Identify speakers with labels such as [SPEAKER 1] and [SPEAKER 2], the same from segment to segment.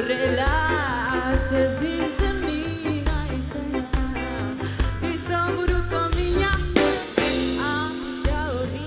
[SPEAKER 1] horrela atzezik zen naizena Kristo buruko mina Asia horri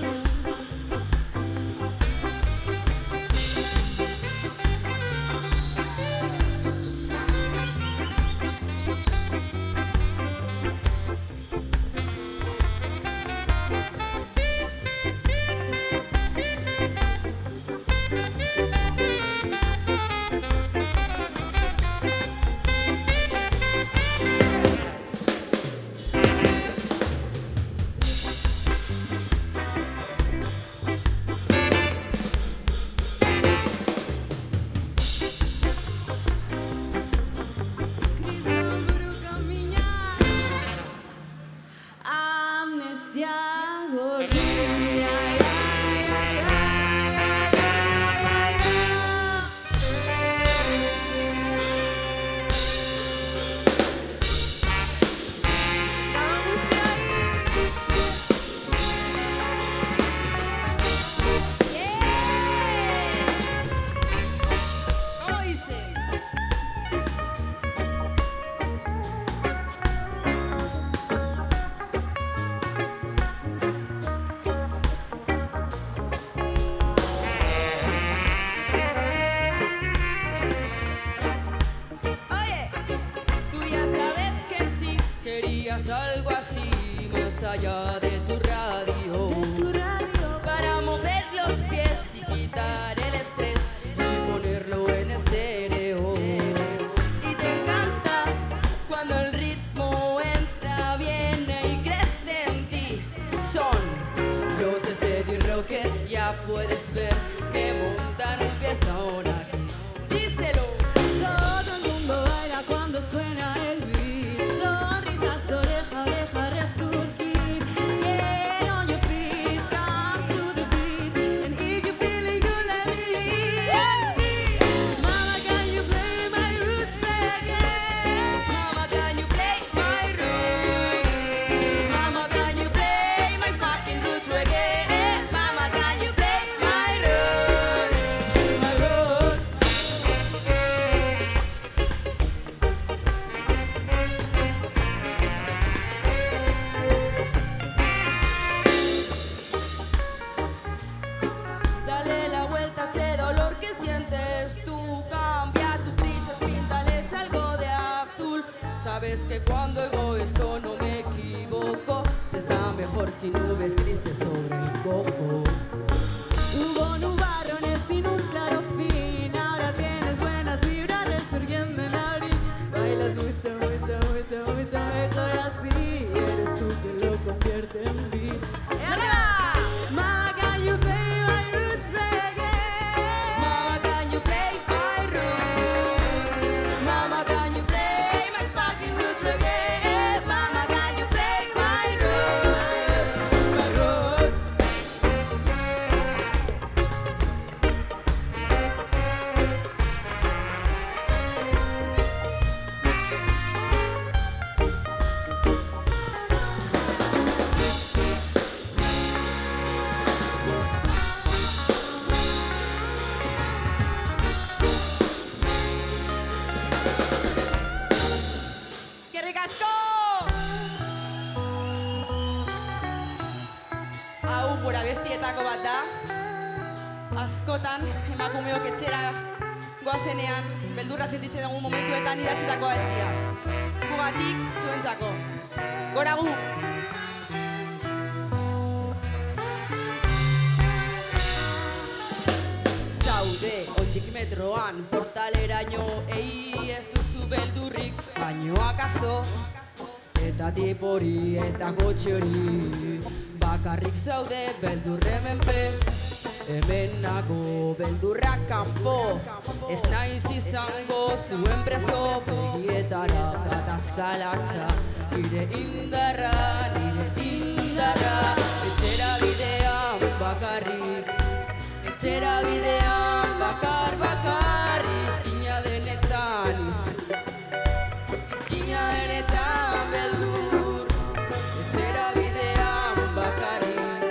[SPEAKER 1] Amnesia horria ¿Cómo dice? Oye, tú ya sabes que sí, querías algo así, más allá de tu radio, para mover los pies y quitar el estrés y ponerlo en estéreo. Y te encanta cuando el ritmo entra, viene y crece en ti. Son los Steady Rockets, ya puedes ver que montan un fiestón aquí. Díselo. Todo el mundo baila cuando suena el beat. Sonrisas de oreja a oreja resurgir. Get on your feet, come to the beat. And if you're feeling good, let me hear. Mama, can you play my roots reggae? Mama, can you play my roots? Mama, can you play my fucking roots reggae? Mama, can you play my roots? My roots. Dale la vuelta a ese dolor que sientes tú. Cambia tus grises, píntales algo de azul. Sabes que cuando oigo esto no me equivoco. Se está mejor sin nubes grises sobre el coco. Hubo nubarrones sin un claro fin. Ahora tienes buenas vibras resurgiendo en abril. Bailas mucho, mucho, mucho, mucho mejor así. Eres tú que lo convierte en mí. Mama, can you play my roots reggae? Mama, can you play my roots? Mama, can you play my fucking roots reggae? Mama, can you play my roots? My roots. ¡Eskerrik asko! Hau gura bestietako bat da. Askotan emakumeok etxera goazenean beldurra sentitzen dugun momentuetan idatzitako abestia. Gugatik zuentzako. Gora gu! Zaude ondik metroan portaleraino, ei ez duzu beldurrik, baino akaso eta tipori eta kotxe hori bakarrik zaude beldurre menpe. Hemen nago beldurrak kanpo, ez naiz izango zuen preso. Begietara gatazkalatza, nire indarra, nire indarra. Etxera bidean bakarrik, etxera bidean bakar bakarri. Izkina denetan izkina denetan beldur. Etxera bidean bakarrik,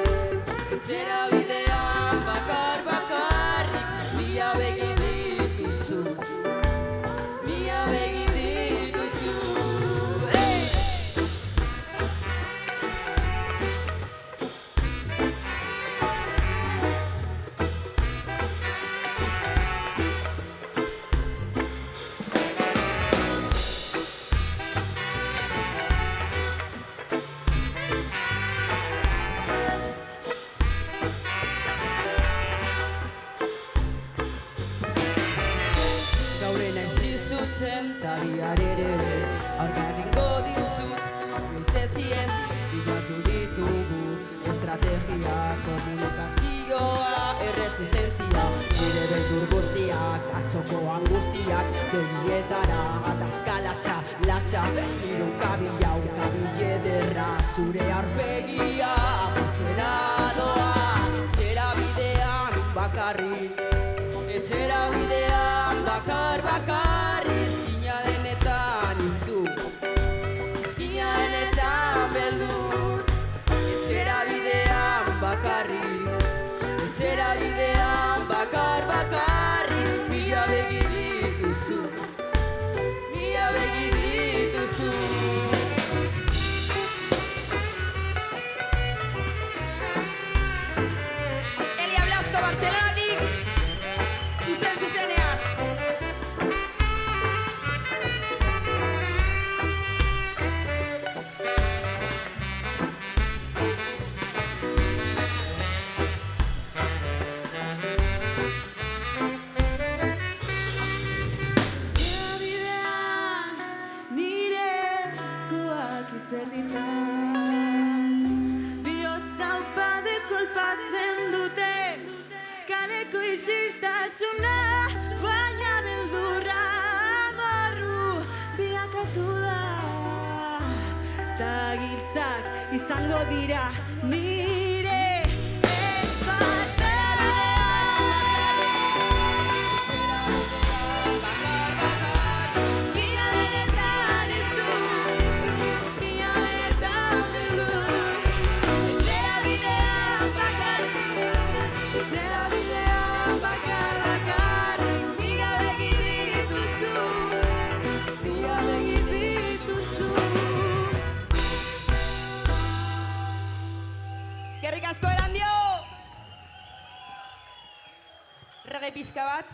[SPEAKER 1] etxera bidean bakar bakarrik. Lia begi dituzu, iruditzen ta bihar ere ez. Aurkaringo dizut, goiz ez bilatu ditugu estrategia, komunikazioa, erresistentzia. Nire beldur guztiak, atzoko angustiak, begietara atazkalatza, latza. Hiru kabilau, kabile ederra, zure arpegia aputzera doa. Etxera bidean bakarrik, etxera bidean bakarri, izkina denetan izu, izkina denetan beldur. Etxera bidean bakarrik, etxera bidean bakarri, mila begi dituzu, mila begi dituzu. Elia Blasco, Bartzelonatik, zuzenean.
[SPEAKER 2] Bihotz taupade kolpatzen dute kaleko isiltasuna, baina beldurra amorru bilakatu da. Ta giltzak izango dira nire
[SPEAKER 1] Eskerrik asko Erandio! Reggae pizka bat.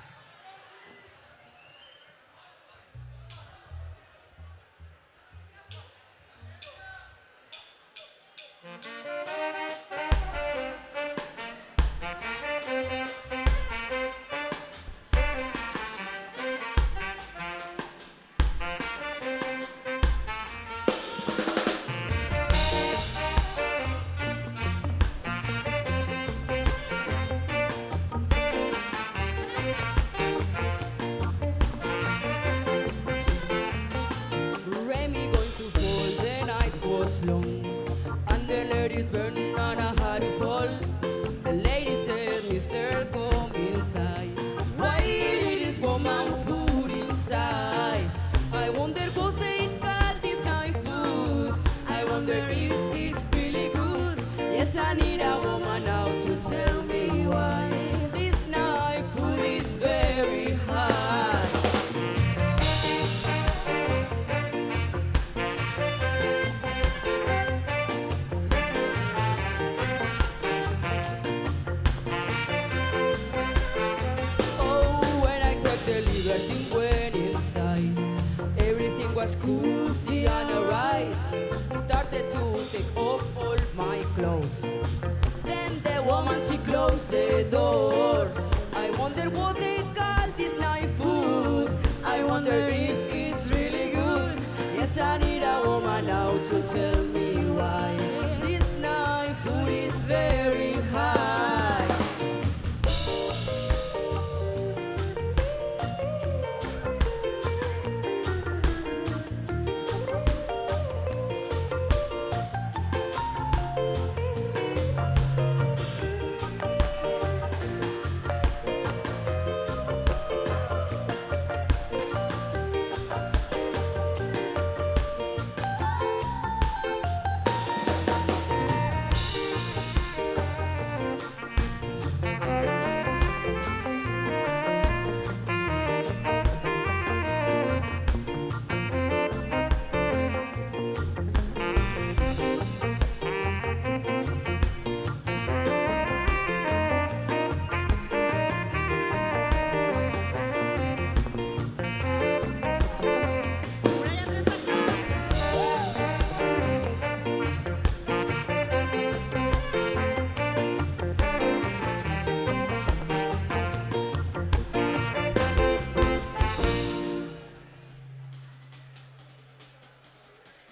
[SPEAKER 1] Long and the ladies burn on a hard fall. The lady said, Mister, come inside. Why did this woman food inside? I wonder what they call this night food. I wonder if it's really good. Yes, I need a woman now to tell me why this night food is very hard. Everything went inside. Everything was cozy and alright. Started to take off all my clothes. Then the woman, she closed the door. I wonder what they call this night food. I wonder if it's really good. Yes, I need a woman now to tell me why this night food is very high.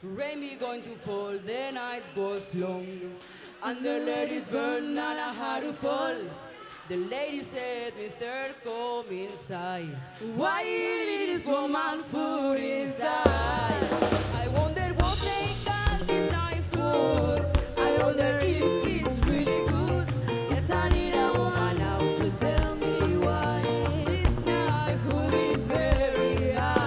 [SPEAKER 1] Rain be going to fall, the night was long, and the ladies burn and I had to fall. The lady said, Mister, come inside. Why you need this woman food inside? I wonder what they got this night for. I wonder if it's really good. Yes, I need a woman now to tell me why this night food is very high.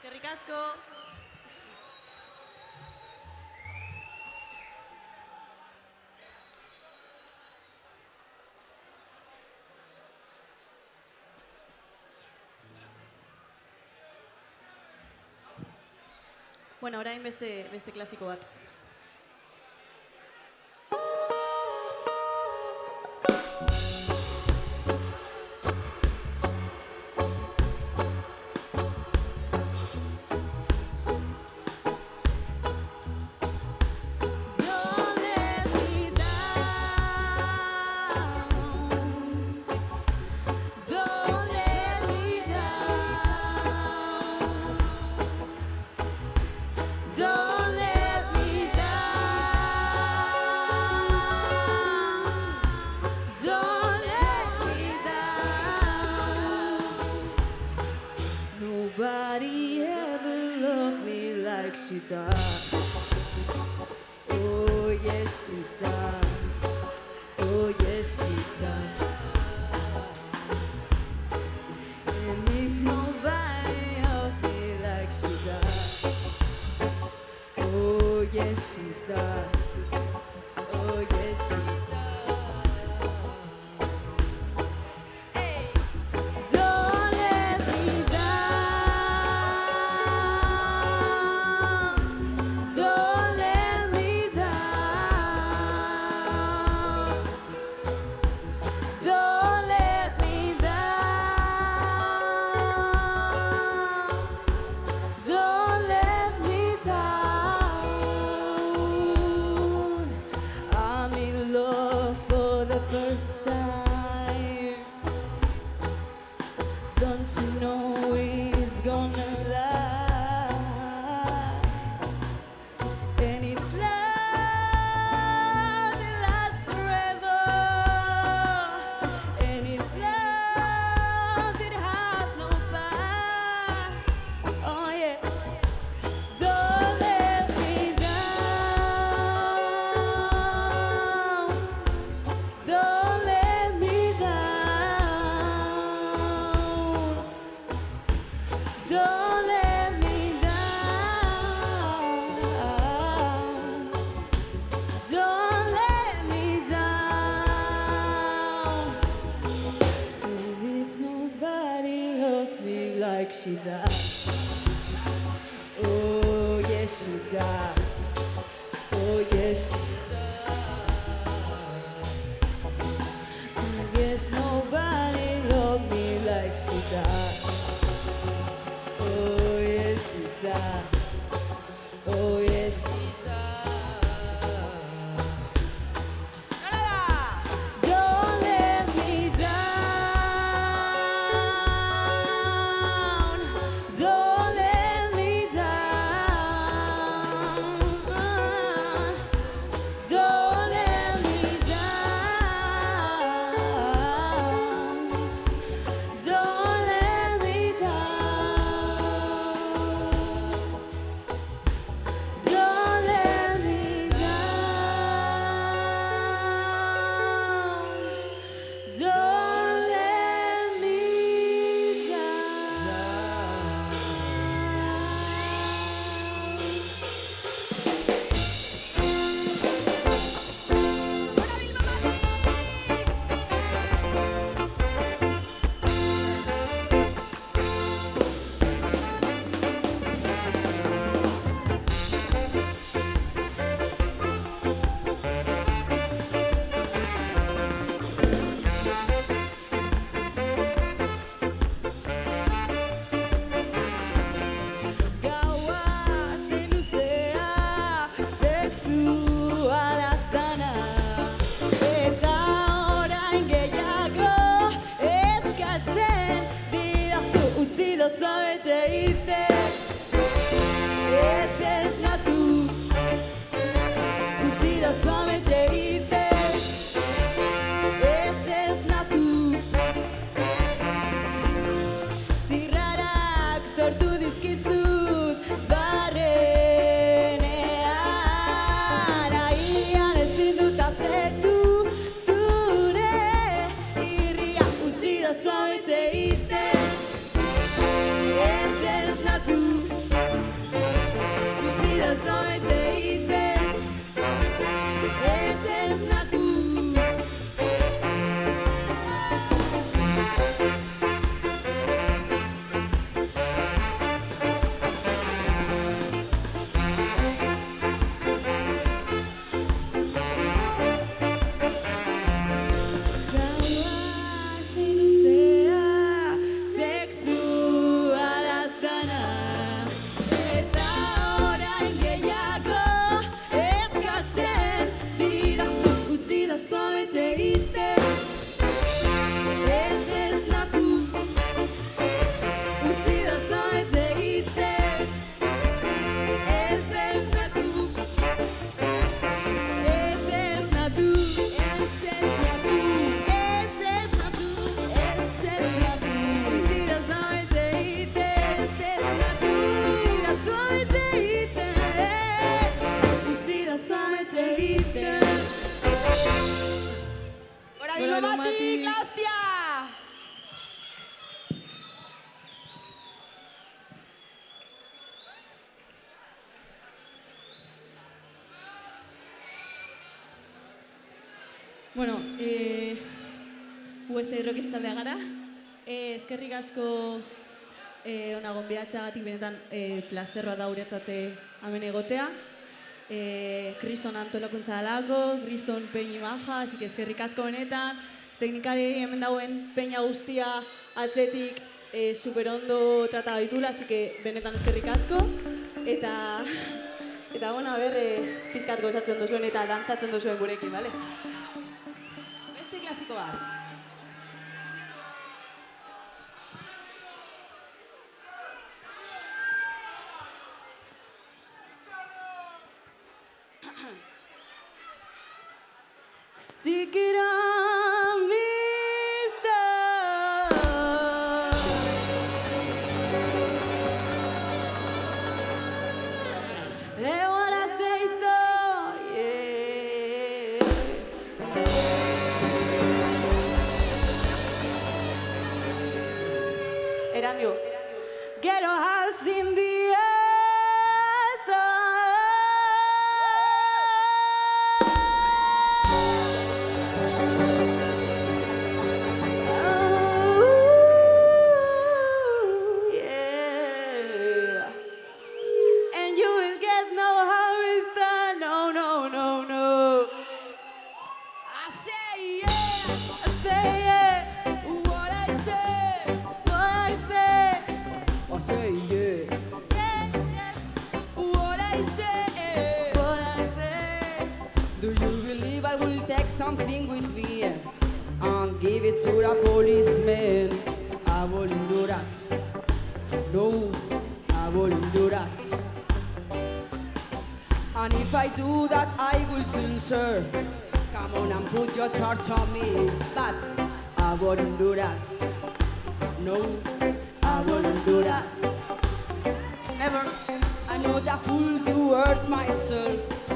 [SPEAKER 2] Eskerrik asko. Bueno, orain beste klasiko bat. Don't let me down. Don't let me down. Don't let me down. Don't let me down. Nobody ever loved me like she does. Oh yes she does. Oh yes she does. And if nobody loved me like she does. Oh yes she does. Oh yes she does. Hey. Don't let me down. Don't let me down. Don't let me down. Don't let me down. I'm in love for the first time. Don't you know it's gonna last? And it's love that lasts forever. And it's love that has no past. Oh yeah. Don't let me down. Don't let me down. Don't let me down. Don't let me down. And if nobody loved me like she does. Oh yes she does. Oh yes she does. Yes, nobody loved me like she does. Oh yes she does. Oh yes she does. Don't let me down. Don't let me down. solamente irte. Ese es la tú. Utila solamente irte. Ese es la tú. Zirrarak sortu dizkizut barrenean. Aian ezin dut aztertu zure irria. Utila solamente irte. Ese es la tú. Utila solamente irte. Ese es la tú. Gaua ziluzea, sexualaz dana. Eta orain gehiago eskatzen didazu. Utzi da suavemente irte. Ese es la tú. Utzi da suavemente irte. Ese es la tú. Ese es la tú. Ese es la tú. Ese es la tú. Ese es la tú. Utzi da suavemente irte. Ese es la tú. Utzi da suavemente irte. Utzi da suavemente irte.
[SPEAKER 1] Ahora vino
[SPEAKER 2] Bueno,
[SPEAKER 1] Mati,
[SPEAKER 2] Mati.
[SPEAKER 1] Clastia.
[SPEAKER 2] Bueno, UST Rockets taldea gara. Eskerrik asko ona gonbidatzeagatik benetan plazerroa da guretzat hemen egotea. Kriston antolakuntza dalako, Kriston peini baja, así que eskerrik asko benetan. Teknikari hemen dagoen peina guztia atzetik super ondo trata gaitula, así que benetan eskerrik asko. Eta bueno, a ber, pizkat gozatzen duzuen eta dantzatzen duzuen gurekin, bale?
[SPEAKER 1] Beste klasiko bat.
[SPEAKER 2] Stick it on, mister. Hey, what I say so, yeah. Erandio. Get a house in the air. And you will get no harvest, no, no, no, no.
[SPEAKER 1] I say yeah.
[SPEAKER 2] I say yeah,
[SPEAKER 1] What I say.
[SPEAKER 2] what I say.
[SPEAKER 1] I say yeah.
[SPEAKER 2] Yeah, yeah,
[SPEAKER 1] What I say.
[SPEAKER 2] what I say.
[SPEAKER 1] Do you believe I will take something with me and give it to the policeman? I wouldn't do that. No, I wouldn't do that. And if I do that, I will censor. Come on and put your charge on me. But I wouldn't do that. No, I wouldn't do that. Never. I know that fool to hurt myself.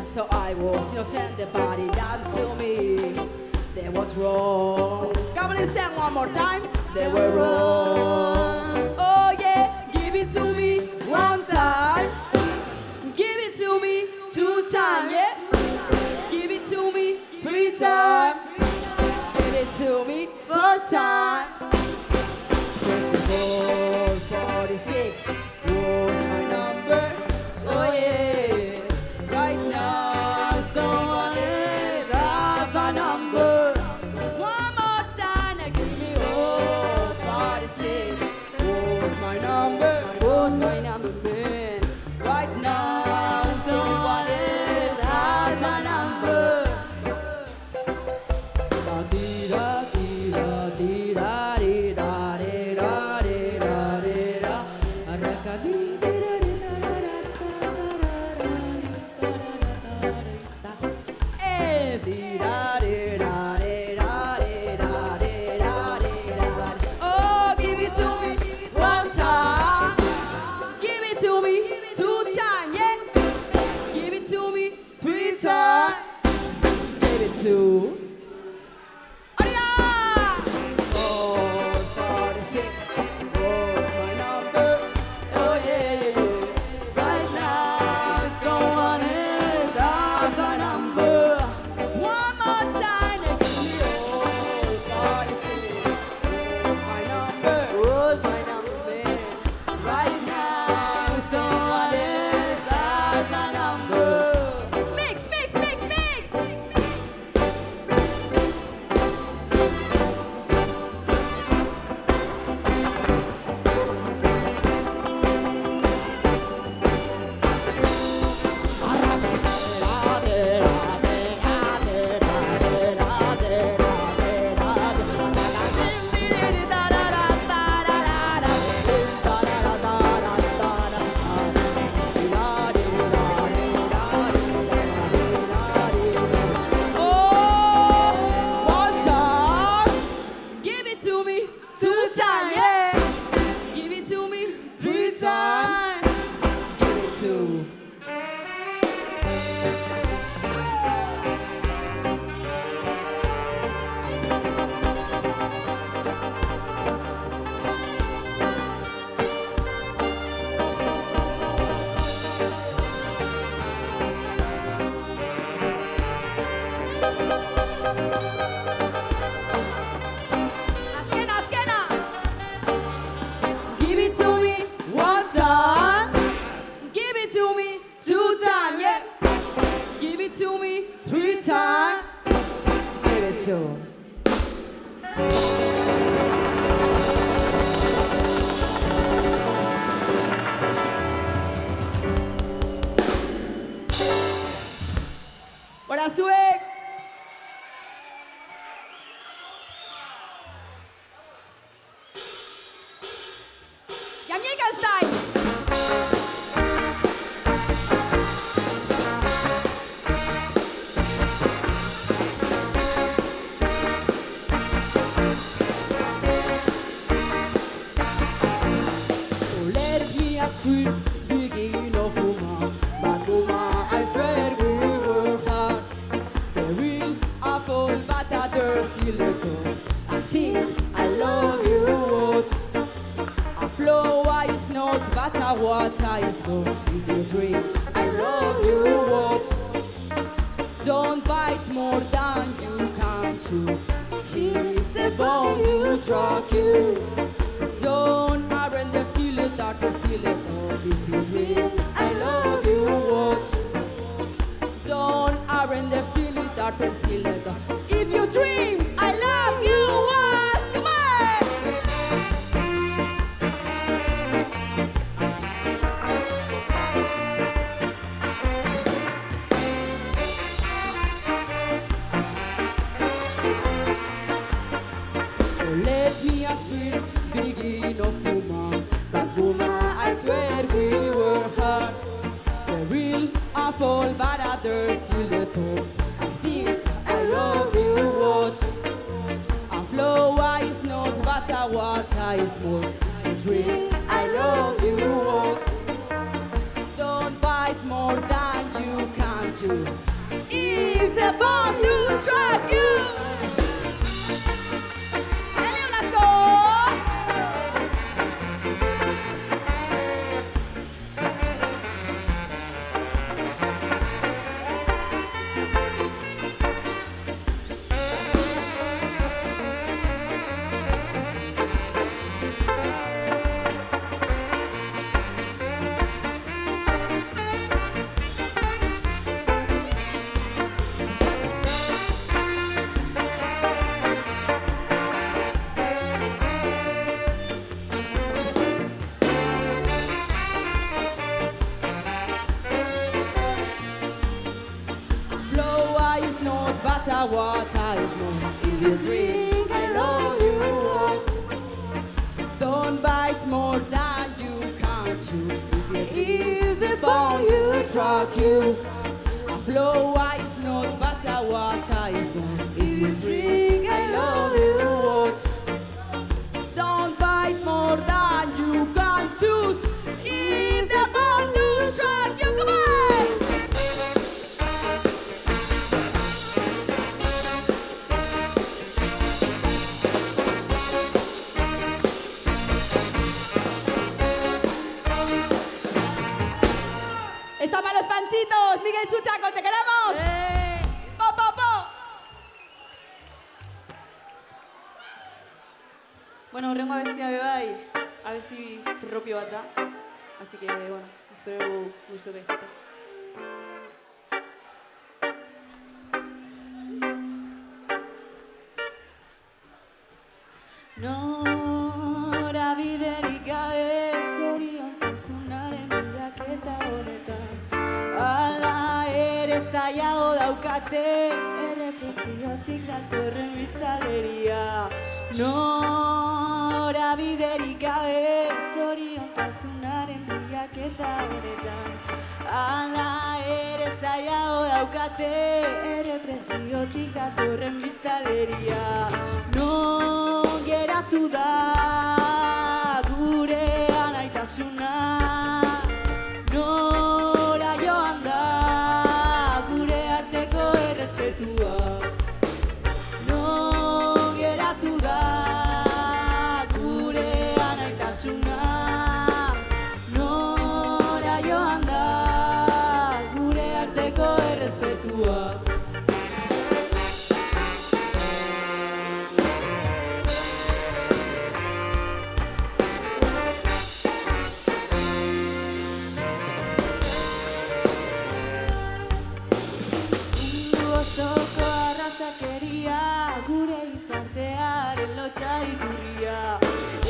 [SPEAKER 1] So I was innocent, the body done to me. They was wrong. Come on and sing one more time. They were wrong. Oh yeah, give it to me one time. Give it to me 2 times, yeah. Give it to me 3 times. Give it to me 4 times. 46 was my number. Oh yeah. Right now, someone else have my number. One more time, now give me 46 was my number. Was my number, man. Right now, someone else have my number. Da dee da dee da dee da dee da dee da dee da dee da. Frankenstein! Oh, let me a sweet beginning of woman, but woman, I swear we were hard. The real apple, but others still a go. I think I love you, what? A flower is not, but a water is not. If you drink, I love you, what? Don't bite more than you can chew. Kiss the bone you track you. Don't aren't there still a dark, still a hope. If you drink, I love you, what? Don't aren't there still a dark, still a dark. If you dream, I love you, what? Come on! Let me a sweet beginning of woman, but woman, I swear we were hard. The real apple, but others still a top. I think I love you, what? A flower is not, but a water is more. A drink, I love you, what? Don't bite more than you can chew. If the bone to track you. Elio Blasco! Flower is not, but a water is more. If you drink, I love you, what? Don't bite more than you can chew. If the bone you track you. A flower is not, but a water is more. If you drink, I love you, what? Don't bite more than you can choose. If the bone you track you, come on! ¡Está para los panchitos! ¡Miguel Suchaco, te queremos! ¡Po, po, po!
[SPEAKER 2] Bueno, horrengo abestia bebai, abesti propio bat da. Así que, bueno, espero gustuko izatea. Norabiderik gabe zoriontasunaren bilaketa honetan. Hala ere zailago daukate errepresiotik datorren biztanleria. Norabiderik gabe zoriontasunaren bilaketa honetan. Hala ere zailago daukate errepresiotik datorren biztanleria. Non geratu da gure anaitasuna. Nora joan da gure arteko errespetua. Non geratu da gure anaitasuna. Nora joan da gure arteko errespetua. Osoko arrazakeria, gure gizartearen lotxa iturria.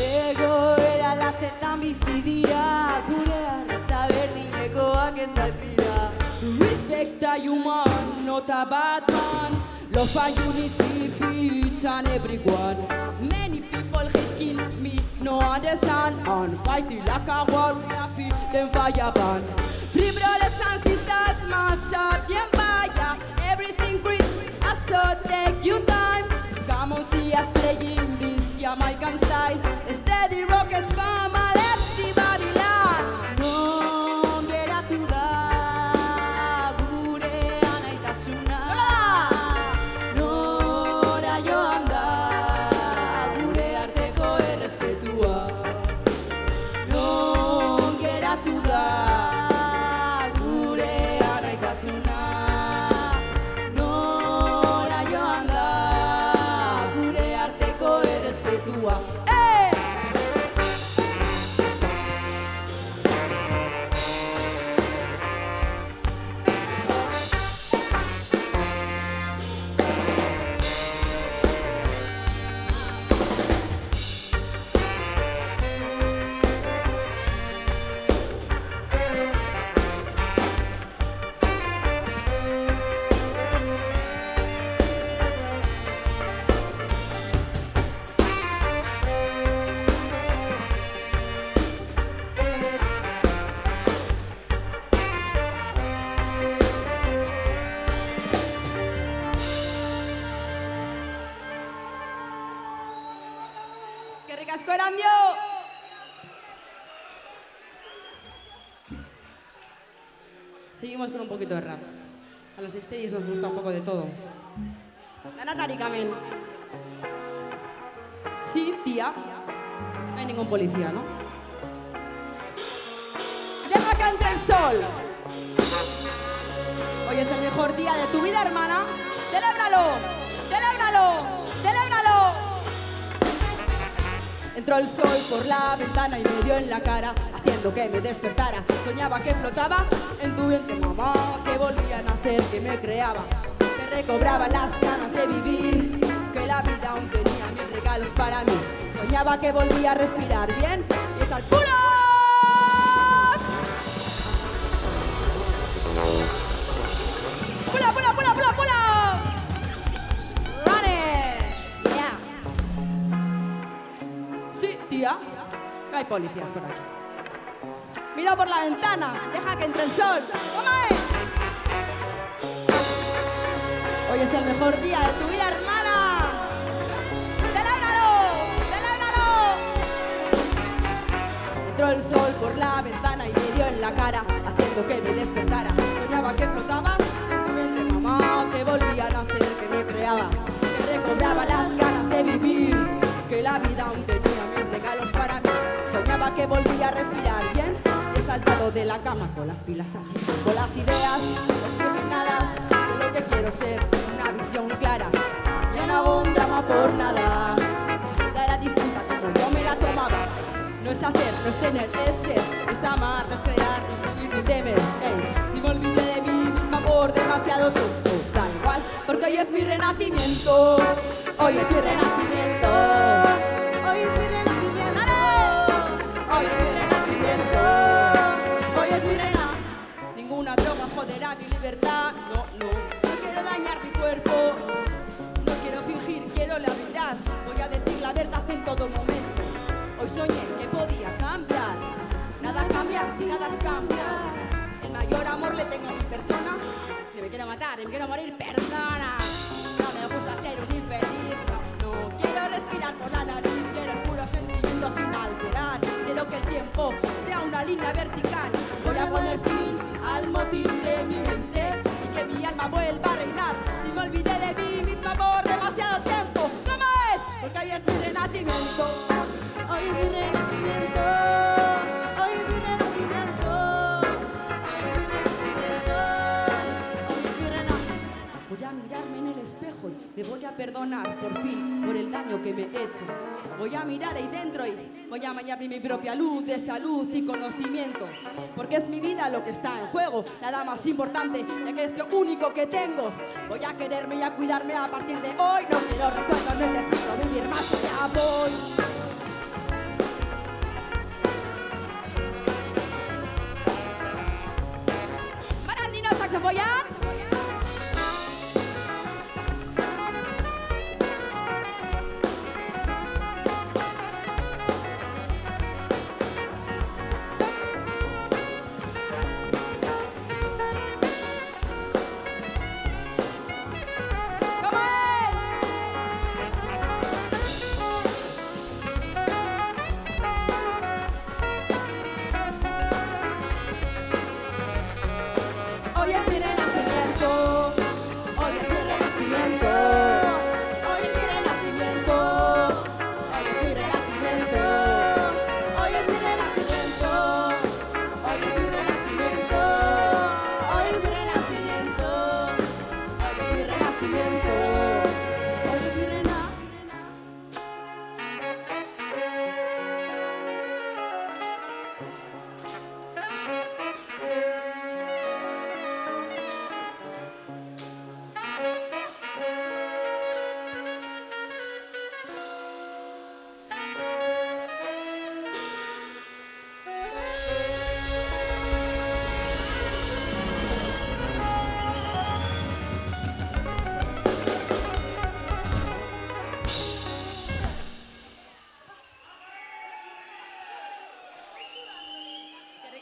[SPEAKER 2] Egoera latzetan bizi dira, gure arreta berdinekoak ez baitira.
[SPEAKER 1] Respect a human, not a bad man. Love and unity for each and everyone. Many people risk making me no understand. And fighting like a warrior, feel them fire burn. Free brothers and sisters, mash up the empire. Everything great, so take your time. Come on, see us playing this Jamaican style. Steady rockets from a lefty Babylon.
[SPEAKER 2] No geratu da gure anaitasuna.
[SPEAKER 1] Nora joan da gure arteko errespetua. Non geratu da gure anaitasuna. Nora joan da gure arteko errespetua. Eskerrik asko Erandio! Seguimos con un poquito de rap. A los Steadies nos gusta un poco de todo. La Natari Camel. Sí, tía. No hay ningún policía, ¿no? Deja que entre el sol. Hoy es el mejor día de tu vida, hermana. ¡Celébralo! ¡Celébralo! ¡Celébralo! Entró el sol por la ventana y me dio en la cara, haciendo que me despertara. Soñaba que flotaba en tu vientre, mamá, que volvía a nacer, que me creaba, que recobraba las ganas de vivir, que la vida aún tenía mil regalos para mí. Soñaba que volvía a respirar bien y es al pull up. Pull up, pull up, pull up, pull up, pull up. Run it. Yeah. Sí, tía. No hay policías por aquí. Mira por la ventana, deja que entre el sol. ¡Toma! Hoy es el mejor día de tu vida, hermana. ¡Celébralo! ¡Celébralo! Entró el sol por la ventana y me dio en la cara, haciendo que me despertara. Soñaba que flotaba en tu vientre, mamá, que volvía a nacer, que me creaba, que recobraba las ganas de vivir, que la vida aún tenía mil regalos para mí. Soñaba que volvía a respirar bien. He saltado de la cama con las pilas a tiempo, con las ideas oxigenadas de lo que quiero ser, una visión clara. Ya no hago un drama por nada. La era distinta como yo me la tomaba. No es hacer, no es tener, es ser, es amar, no es crear, ni sufrir, ni temer. Ey, si me olvidé de mí misma por demasiado tiempo, da igual, porque hoy es mi renacimiento. Hoy es mi renacimiento. Hoy es mi renacimiento. Hoy es mi renacimiento. Hoy es mi rena. Ninguna droga joderá mi libertad. No, no. No quiero dañar mi cuerpo. No quiero fingir, quiero la verdad. Voy a decir la verdad en todo momento. Hoy soñé que podía cambiar. Nada cambia si nada cambia. El mayor amor le tengo a mi persona. Que me quiero matar, me quiero morir, perdona. No me gusta ser un infeliz. No, no. Quiero respirar por la nariz. Quiero el puro sentimiento sin alterar. Quiero que el tiempo sea una línea vertical. Voy a poner fin al motín de mi mente y que mi alma vuelva a reinar. Si me olvidé de mí misma por demasiado tiempo, ¿cómo es? Porque hoy es mi renacimiento. Hoy es mi renacimiento. Hoy es mi renacimiento. Hoy es mi renacimiento. Voy a mirarme en el espejo y me voy a perdonar por fin por el daño que me he hecho. Voy a mirar ahí dentro y voy a bañarme mi propia luz de salud y conocimiento. Porque es mi vida lo que está en juego, nada más importante, ya que es lo único que tengo. Voy a quererme y a cuidarme a partir de hoy. No quiero recuerdos, necesito vivir más, ya voy. Marandino saxofoyan.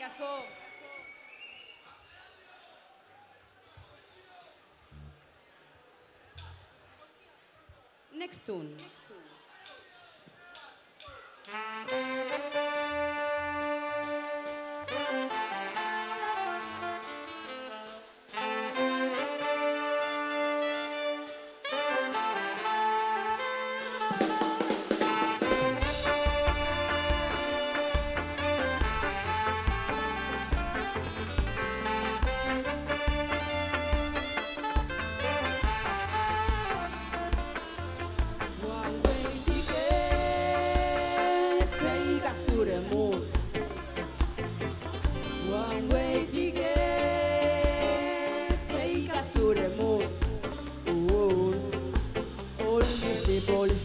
[SPEAKER 1] Eskerrik asko. Next tune.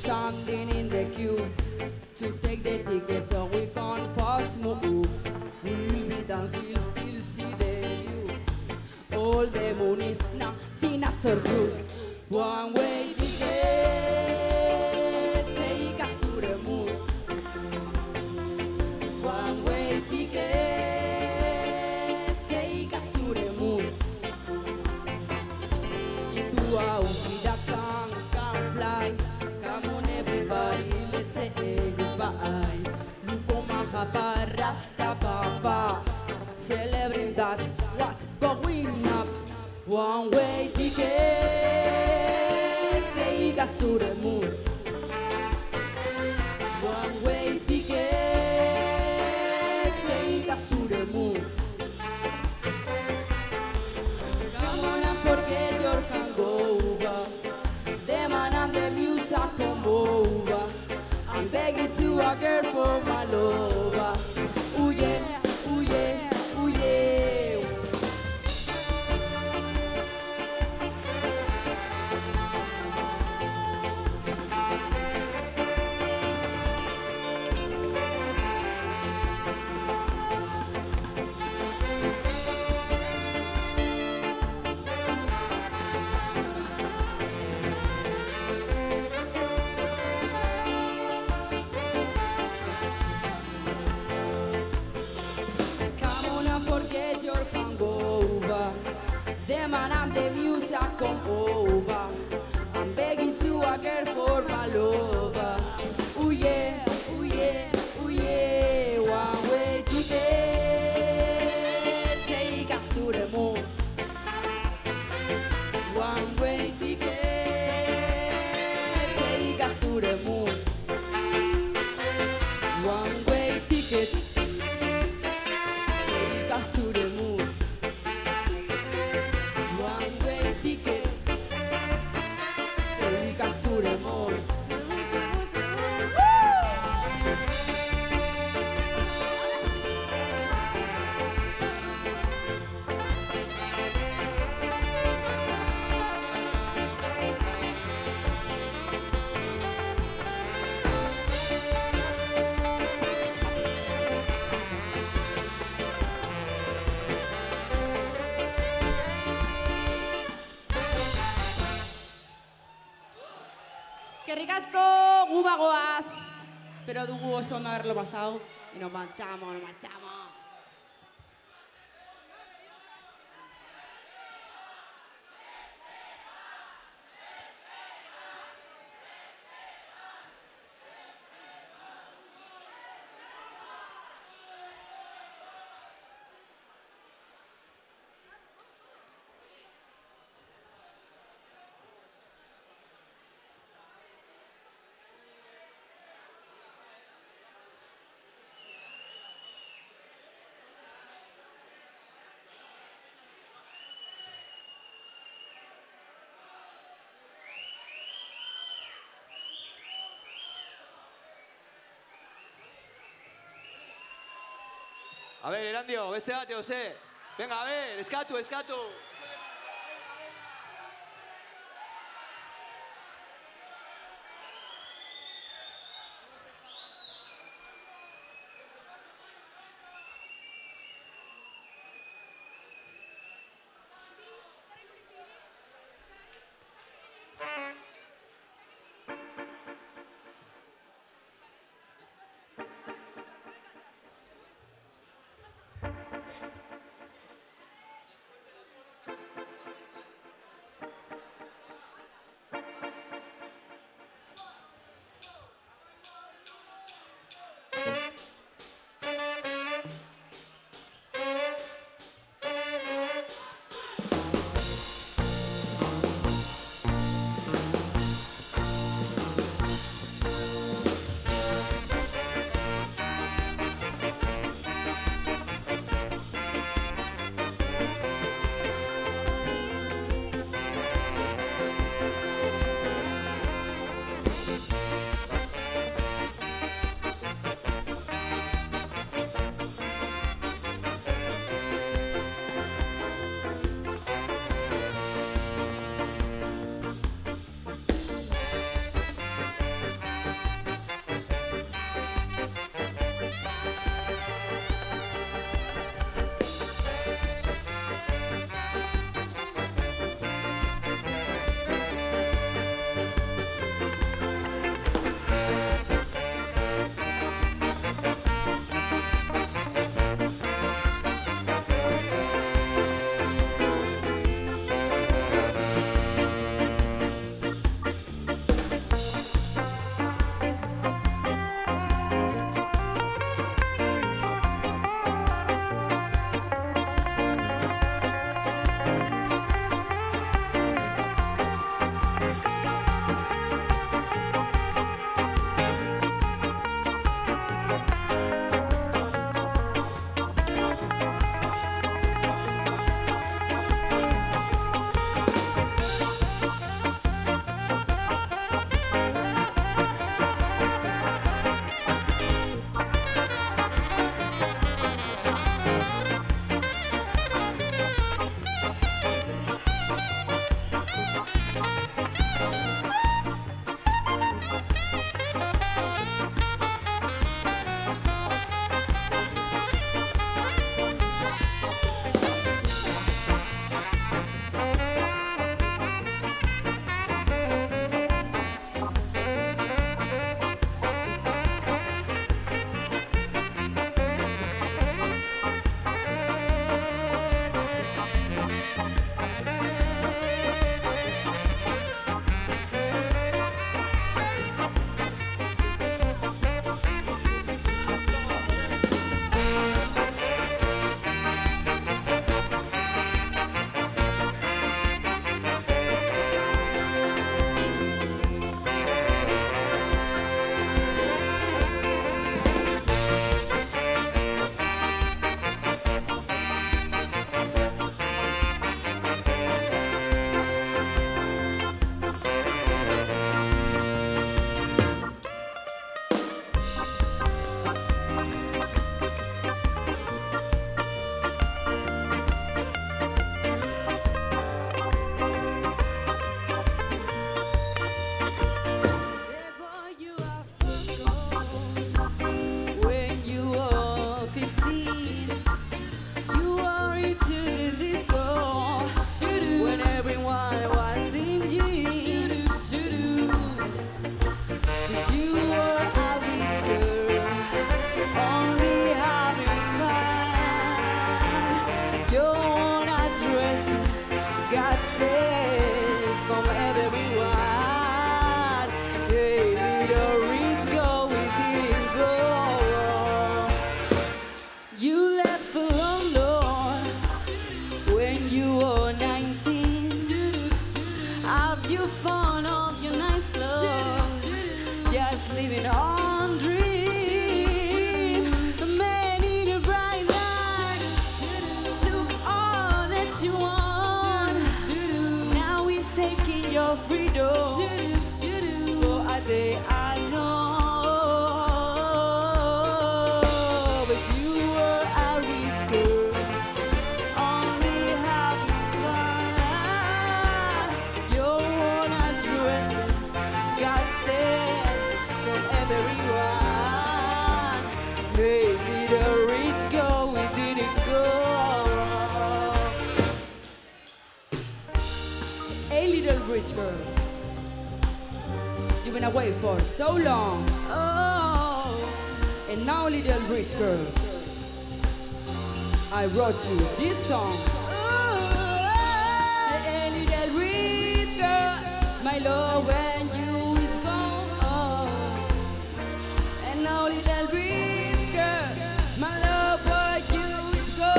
[SPEAKER 1] Standing in the queue to take the ticket so we can pass move. We'll be dancing, still see the view. All the money's nothing as so good. One way ticket, take us to the moon. One way ticket, take us to the moon. Into a vida can fly. Come on everybody, let's say goodbye. Lupo Mahapa, Rasta Papa, celebrating that what's going up. One way ticket, take us to the moon. One way ticket, take us to the moon. Come on and forget your hangover. The man and the music come over. I'm begging to a girl for my lover. Ooh yeah, ooh yeah, ooh yeah. Forget your hangover. The man and the music come over. I'm begging to a girl for my lover. Ooh yeah, ooh yeah, ooh yeah. One way ticket, take us to the moon. One way ticket, take us to the moon. One way ticket. To the moon. One way ticket. Take us to the moon. Eskerrik asko, gu bagoaz. Espero dugu oso ondo haberlo pasado. Y nos marchamos, nos marchamos.
[SPEAKER 3] A ver, Erandio, beste bate, Jose. Venga, a ver, eskatu, eskatu.
[SPEAKER 1] rich girl. You've been away for so long. Oh, and now little rich girl, I wrote you this song. Hey, little rich girl, my love when you is gone. And now little rich girl, my love when you is gone.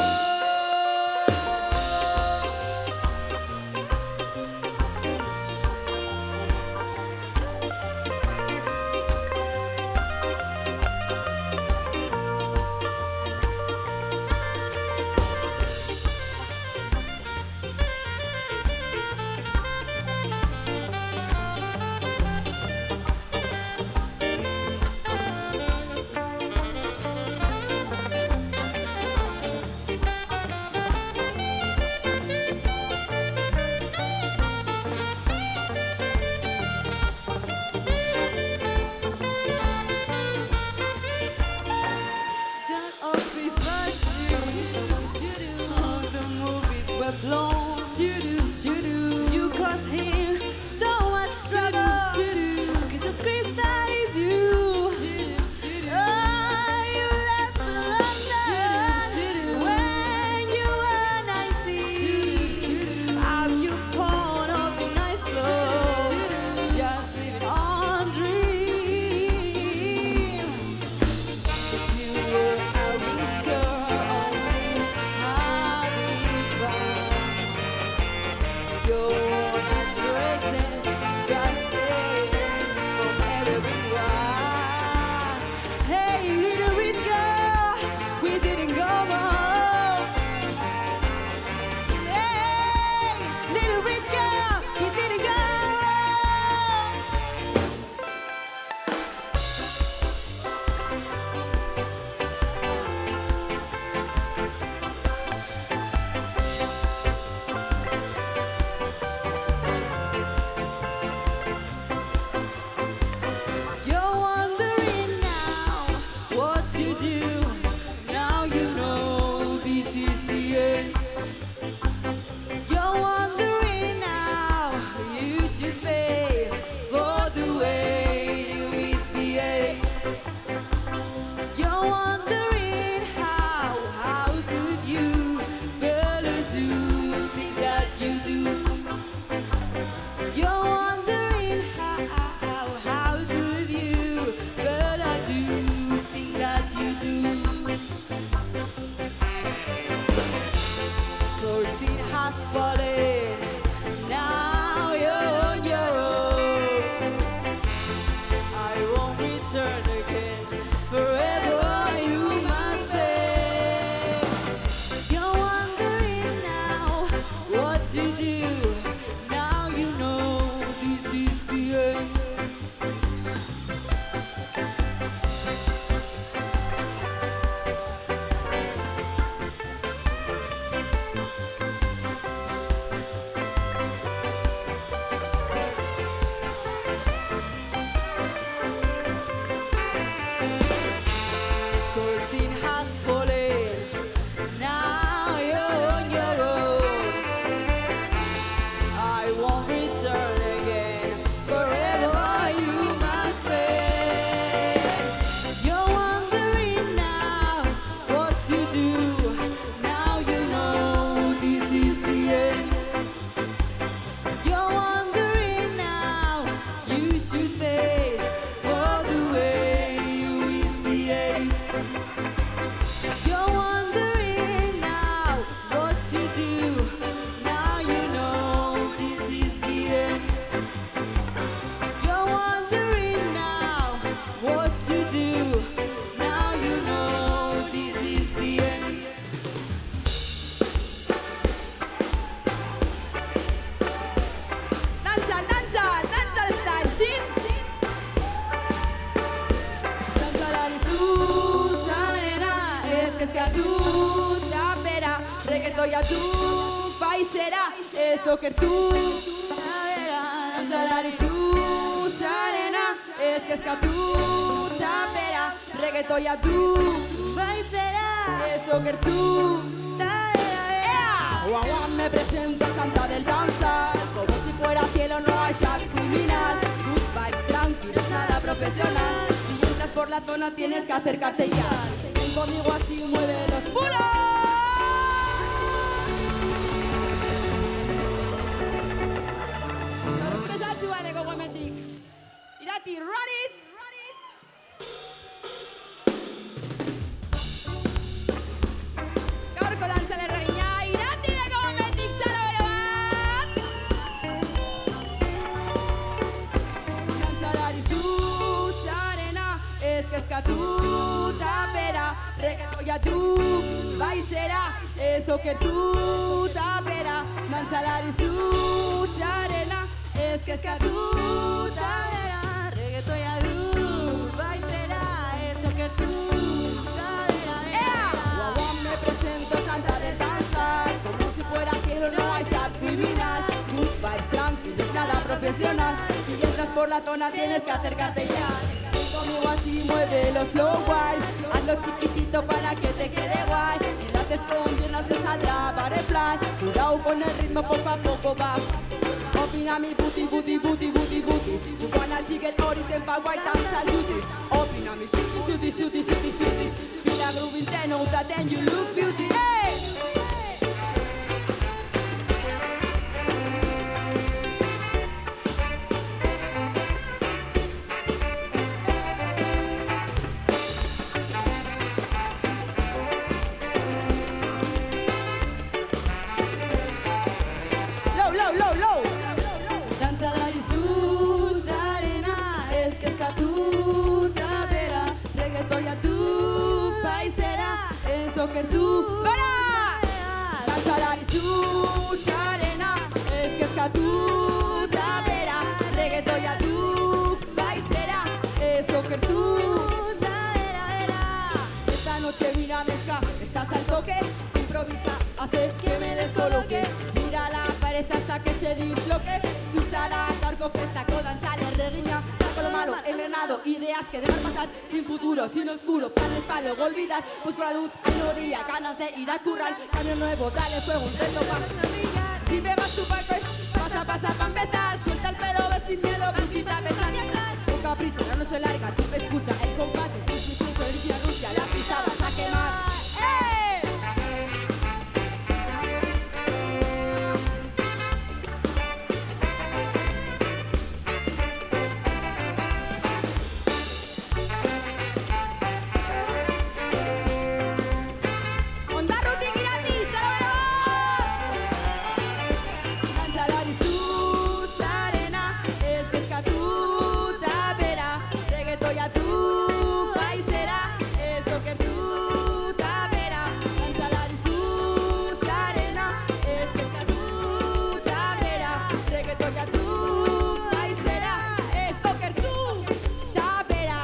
[SPEAKER 1] Long. You cause him so much struggle. Cause the squeeze that is you. Oh, you left London when you were 19. Have you pawned off your nice clothes? Just living on dream. But you were a rich girl, only having fun. Your addresses, justice from everyone. Hey, little rich girl, we didn't go home. Hey, little rich girl, we didn't go home. You're wondering now what to do. Now you know this is the end. You're wondering now you should pay for the way you misbehave. You're wondering how could you better do things that you do. You're wondering how could you better do things that you do. Curtain has fallen, now you're on your own. I won't return again, forever you must stay. You're wondering now what to do. Now you know this is the end. Curtain has fallen, now you're on your own. I won't return again, forever you must pay. You're wondering now what to do. Now you know this is the end. You're wondering now you should pay for the way you misbehave. You're wondering now what to do. Now you know this is the end. You're wondering now what to do. Now you know this is the end. Dancehall style, sin. Dancehall Susana, es que tú tapera, reggaetón ya tú paisera, eso que tú Dancehall Susana, es que tú tapera, reggaetón ya tú paisera, eso que tú Guau, me presento santa del danzar, como si fuera cielo, no hay chat criminal. Good vibes, tranquilos, nada profesional. Si entras por la zona tienes que acercarte ya. Ven conmigo así, mueve los pulos. Sorpresatxu bat eko hemendik. Irati, run it! Gaurko dantzale regina, Irati eko hemendik, txalo bere bat! Dantzalari zuzarena, ez kezkatuta bera, reggaetoia du baizera, ez okertuta bera. Dantzalari zuzarena, ez kezkatuta bera, reggaetoia du baizera, ez okertuta bera. Guau, me presento santa del danzar, como si fuera cielo, no hay chat criminal. Good vibes, tranquilos, nada profesional. Si entras por la zona tienes que acercarte ya. Ven conmigo así, muévelo slow guay. Hazlo chiquitito para que te quede guay. Si lo haces con piernas te saldrá butterfly. Cuidado con el ritmo, poco a poco va. Opina mi booty, booty, booty, booty, booty. You wanna jiggle or it tempa white and salute. Opina mi shooty, shooty, shooty, shooty, shooty. Feel a groove in 10 out of 10, you look beauty. Hey! Low, low, low, low. Dantzalari zuzarena, ez kezkatuta bera, reggaetoia du baizera, ez okertu bera. Dantzalari zuzarena, ez kezkatuta bera, reggaetoia du baizera, ez okertuta bera. Esta noche mira mezcla, estás al toque, improvisa, hace que me descoloque. Mira la pared hasta que se disloque. Susara, Darko, Festaco, dantzale, regina. Saco lo malo, envenenado, ideas que deben pasar. Sin futuro, sin oscuro, planes para luego olvidar. Busco la luz, hay nuevo día, ganas de ir a currar. Cambio nuevo, dale fuego, intento pa' si me vas tu parte, pasa pa' empezar. Suelta el pelo, ves sin miedo, brujita, besar. Poca prisa, la noche larga, tú escucha el compás. Es un suceso, el Rusia, la pista vas a quemar. ¡Eh! Dantzalari zuzarena, ez kezkatuta bera, reggaetoia du baizera, ez okertuta bera. Dantzalari zuzarena, ez kezkatuta bera, reggaetoia du baizera, ez okertuta bera.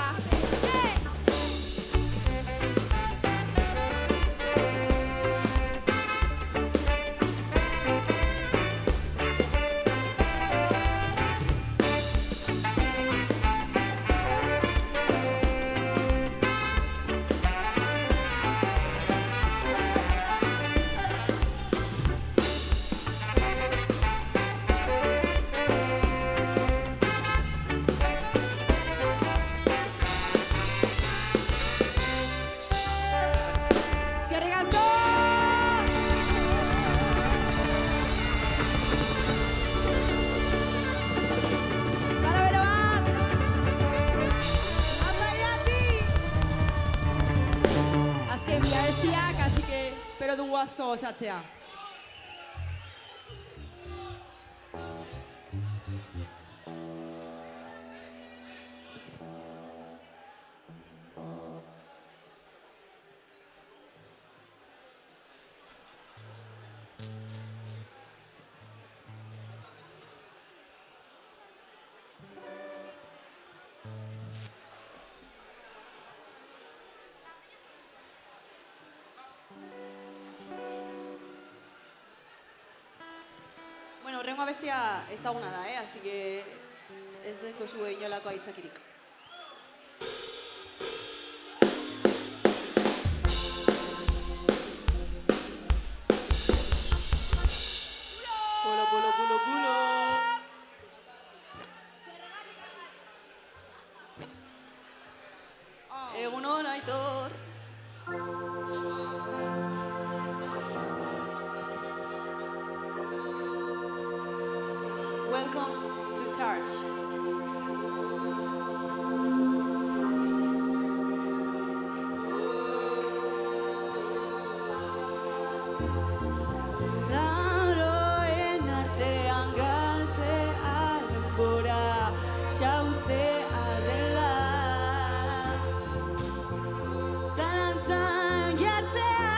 [SPEAKER 1] Eskerrik asko! Txalo bero bat! Ondo Irati! Azken bi abestiak, así que espero dugu asko gozatzea. Bueno, horrengo abestia ezaguna da, así que ez deko zue inolako aitzakirik.
[SPEAKER 2] Welcome to church.
[SPEAKER 1] Lauroen artean galtzea denbora xautzea dela zalantzan jartzea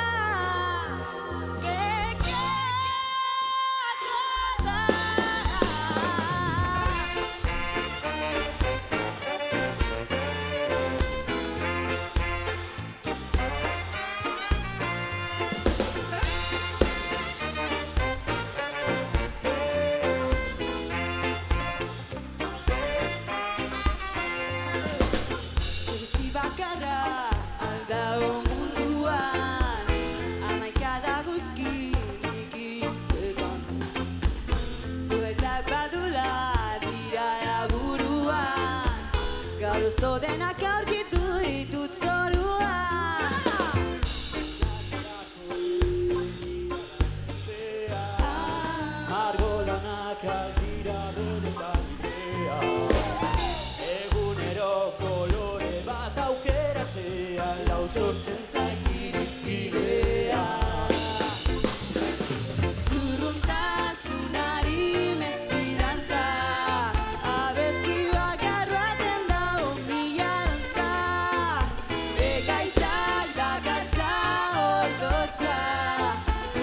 [SPEAKER 1] bekatu da. Guzti bakarra aldago munduan, hamaikada guzki ikitzetan. Zuetak badula dira buruan, gaur usto denak aurkitu ditut zoruan.
[SPEAKER 4] Margolanak aldira benetan idea Egunero kolore bat aukeratzea Lau sortzen zait irizpidea
[SPEAKER 1] Zurruntasunari mesfidantza, abesti bakar baten dago mila dantza. Bekaitzak dakartza ordotza,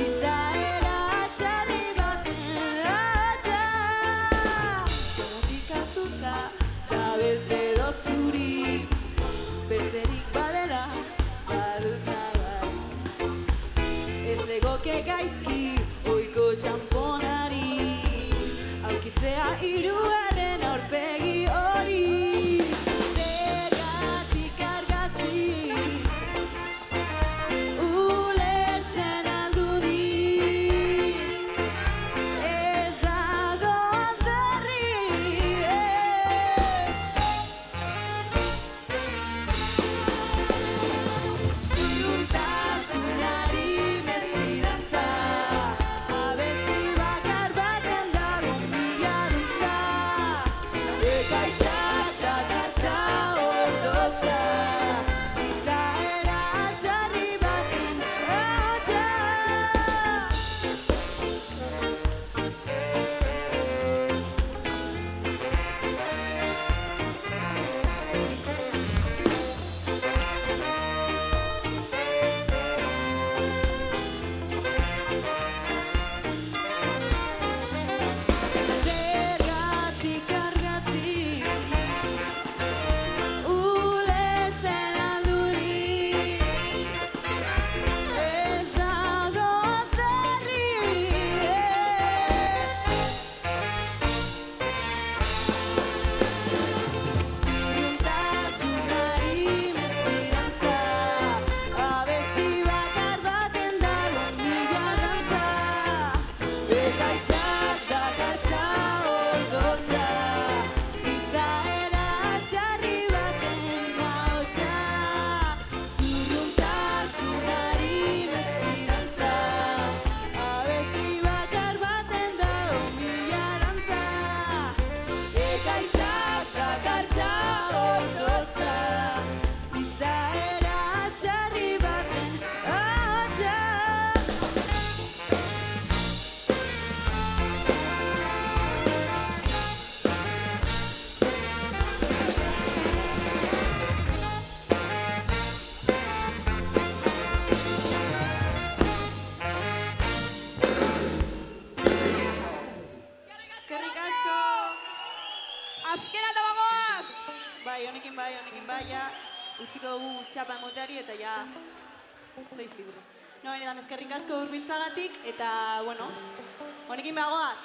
[SPEAKER 1] izaera txarri baten latza. Zonatik hartuta, da beltze dozuri, bertzerik badela, badut nabar. Ez legoke gaizki, oiko txamponari, aurkitzea hiruaren aurpegi hori. Zergatik argatik, ulertzen aldunik, ez dago zerrik. Zurruntasunari mesfidantza, abesti bakar baten dago mila dantza. Bekaitzak dakartza ordotza, izaera txarri baten latza. Zergatik argatik, ulertzen aldurik, ez dago zerrik. Zurruntasunari mesfidantza, abesti bakar baten dago mila dantza. Bekaitzak dakartza ordotza, izaera txarri baten ahotsa. Zurruntasunari mesfidantza, abesti bakar baten dago mila dantza. Bekaitzak dakartza ordotza, izaera txarri baten ahotsa.
[SPEAKER 2] Eskerrik asko! Azkena eta bagoaz! Honekin bai, ja, utziko dugu txapa emoteari eta ja, sois libres. No, benetan eskerrik asko hurbiltzagatik eta, bueno, honekin bagoaz!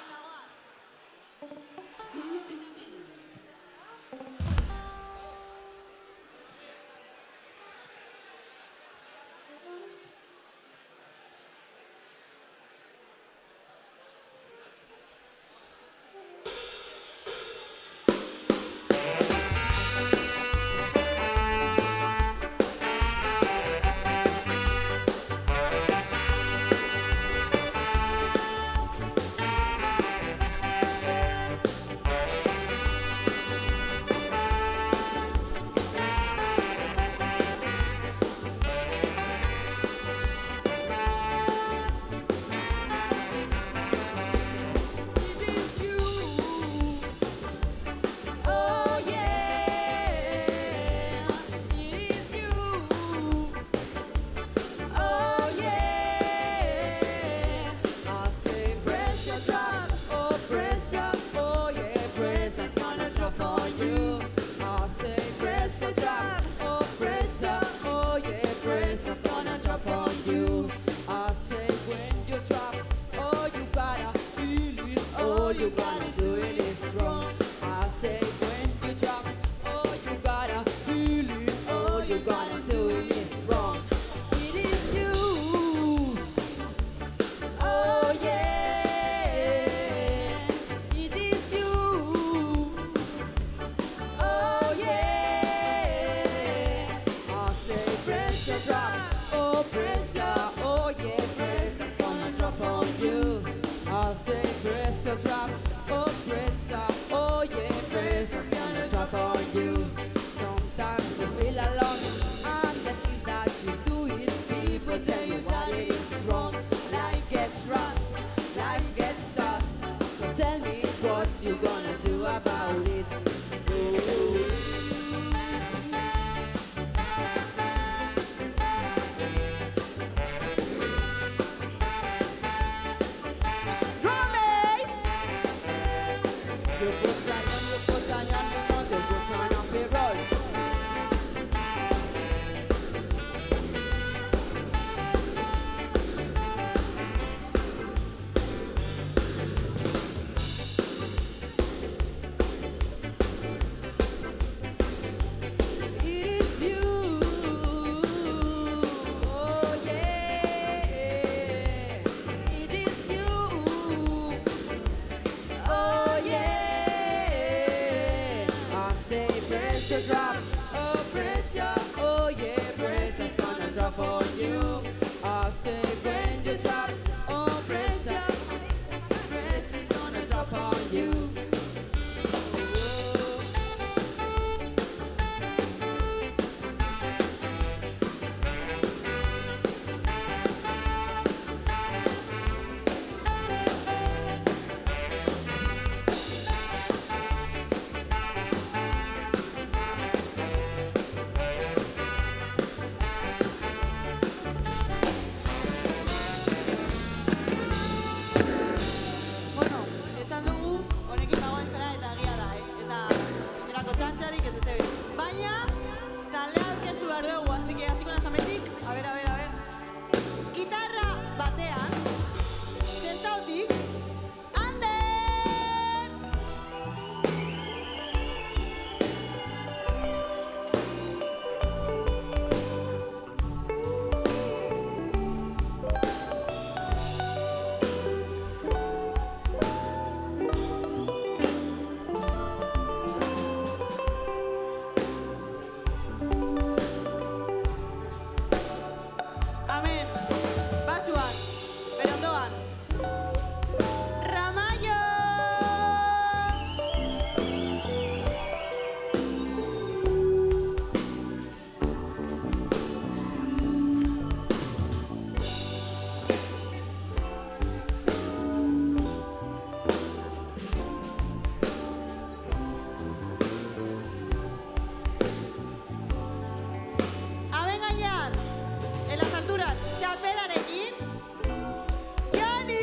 [SPEAKER 1] pressure drop, oh pressure, oh yeah, pressure's gonna drop on you. Sometimes you feel alone, and the thing that you do it, people tell you that it's wrong. Life gets rough, life gets tough. So tell me what you gonna do about it. Ooh. You put on, you know the good time of the roll. It is you, oh yeah, it is you, oh yeah. I say pressure drop, oh pressure, oh yeah, pressure's gonna drop on you. I say when you drop, oh pressure, pressure's gonna drop on you.
[SPEAKER 5] Bueno, esan dugu, honekin dagoen zela eta egia da, ez da, inolako txantxarik ez ezebe. Baina, taldea aurkeztu behar dugu, hasiko naz hemendik. A ver. Gitarra batean, Sestautik, Ander! Amen. Basuan, berondoan. Ramallo! Aben gainean, en las alturas, txapelarekin, Joni!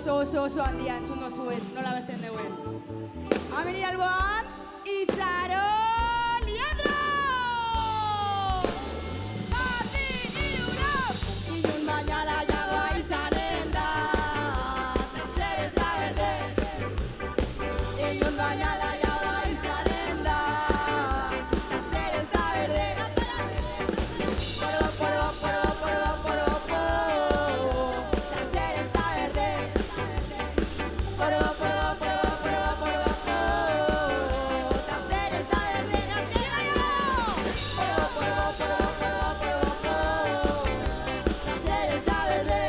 [SPEAKER 1] oso handia entzun dozuet, nola besten deuen. Hemen iralboan, Itzaro Leandro! Martin, irurok! Ilun bainara jagoa izanen da, zer ez da berde. Ilun bainara jagoa izanen da, zer ez da berde. Porbo, porbo, porbo, porbo, porbo, zer ez da berde. Porbo, porbo, porbo, porbo, porbo, porbo, zer ez da berde. Porbo, porbo, porbo, porbo, porbo, porbo, zer ez da berde.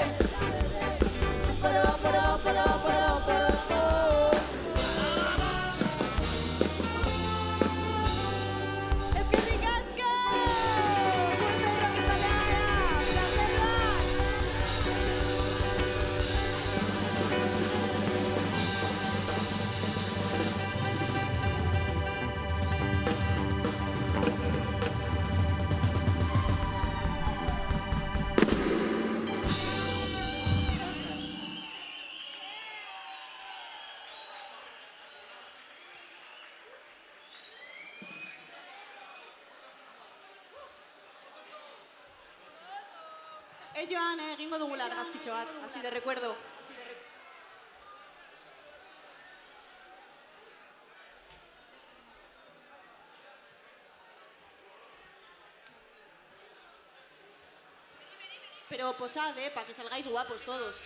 [SPEAKER 1] Porbo, porbo, porbo, porbo, porbo, porbo. Eskerrik asko!
[SPEAKER 5] Ez joan, egingo dugula argazkitxo bat, así de recuerdo. Pero posad, para que salgáis guapos todos.